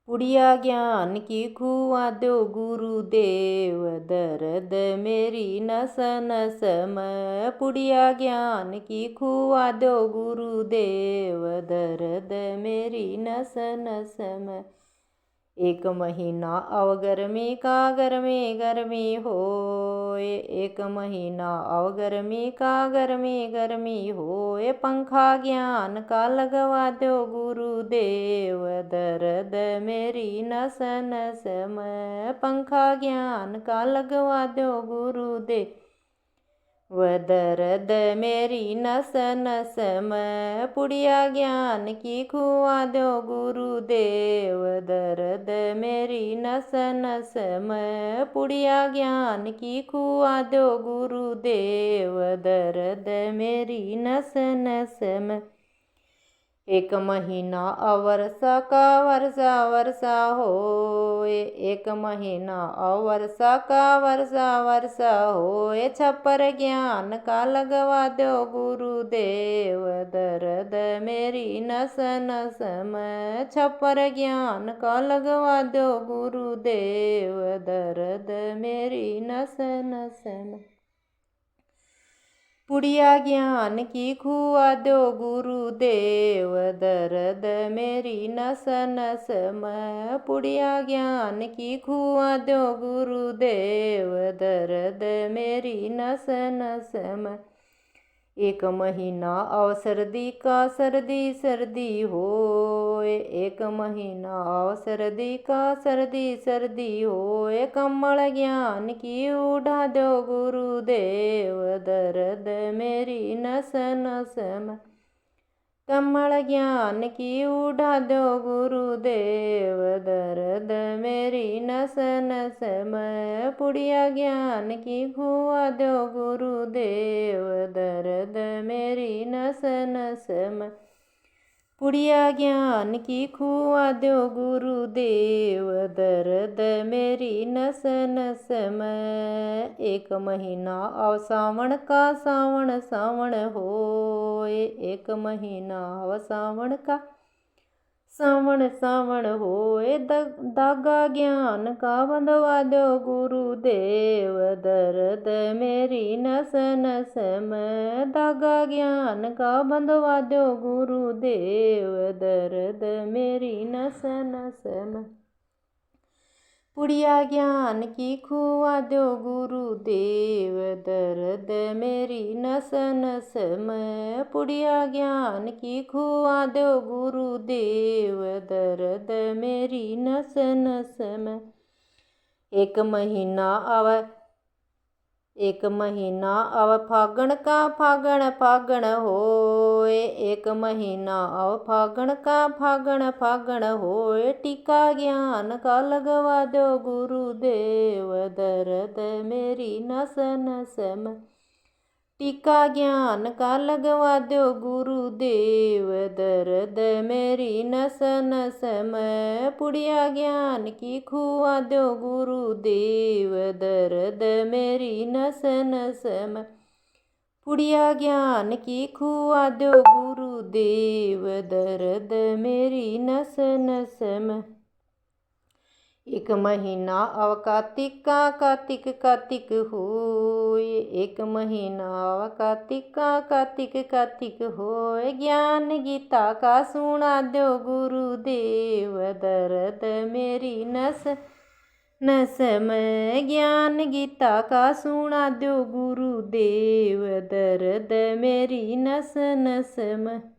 पुड़िया ज्ञान की खुआ दो गुरुदेव, दर्द मेरी नस नस में। पुड़िया ज्ञान की खुआ दो गुरुदेव, दर्द मेरी नस नस में। एक महीना अव गर्मी का गर्मी गर्मी होए, एक महीना अव गर्मी का गर्मी गर्मी होए। पंखा ज्ञान का लगवा दो गुरुदेव, दर्द मेरी नस नस में। पंखा ज्ञान का लगवा दो गुरुदेव, वह दर्द मेरी नस नस में। पुड़िया ज्ञान की खुआ दो गुरुदेव, दर्द मेरी नस नस में। पुड़िया ज्ञान की खुआ दो गुरुदेव, दर्द मेरी नस नस में। एक महीना अवर्षा का वर्षा वर्षा होए, एक महीना अवर्षा का वर्षा वर्षा होए। छप्पर ज्ञान का लगवा दो गुरुदेव, दर्द मेरी नस नस में। छप्पर ज्ञान का लगवा दो गुरुदेव, दर्द मेरी नस नस में। पुड़िया ज्ञान की खुआ दो गुरुदेव, दर्द मेरी नस नस में। पुड़िया ज्ञान की खुआ दो गुरुदेव, दर्द मेरी नस नस में। एक महीना अव सर्दी का सर्दी सर्दी होए, एक महीना अव सर्दी का सर्दी सर्दी होए। कम्बल ज्ञान की उड़ा दो गुरुदेव, दर्द मेरी नस नस में। कम्बल ज्ञान की उड़ा दो गुरुदेव, दर्द मेरी नस नस में। पुड़िया ज्ञान की खुआ दो गुरुदेव, दर्द मेरी नस नस में। पुड़िया ज्ञान की खुआ दो गुरुदेव, दर्द मेरी नस नस में। एक महीना अव सावन का सावन सावन होए, एक महीना अव सावन का सावन सावन होए। धागा ज्ञान का बंधवा दो गुरुदेव, दर्द मेरी नस नस में। धागा ज्ञान का बंधवा दो गुरुदेव, दर्द मेरी नस नस में। पुड़िया ज्ञान की खुआ दो गुरुदेव, दर्द मेरी नस नस में। पुड़िया ज्ञान की खुआ दो गुरुदेव, दर्द मेरी नस नस में। एक महीना अव फागण का फागण फागण होए, एक महीना अव फागण का फागण फागण होए। टीका ज्ञान का लगवा दो गुरुदेव, दर्द मेरी नस नस में। टीका ज्ञान का लगवा दो गुरुदेव, दर्द मेरी नस नस में। पुड़िया ज्ञान की खुआ दो गुरुदेव, दर्द मेरी नस नस में। पुड़िया ज्ञान की खुआ दो गुरुदेव, दर्द मेरी नस नस में। एक महीना अव कार्तिक का कार्तिक कार्तिक होए, एक महीना अव कार्तिक का कार्तिक कार्तिक होए। ज्ञान गीता का सुना दो गुरुदेव, दर्द मेरी नस नस में। ज्ञान गीता का सुना दो गुरुदेव, दर्द मेरी नस नस में।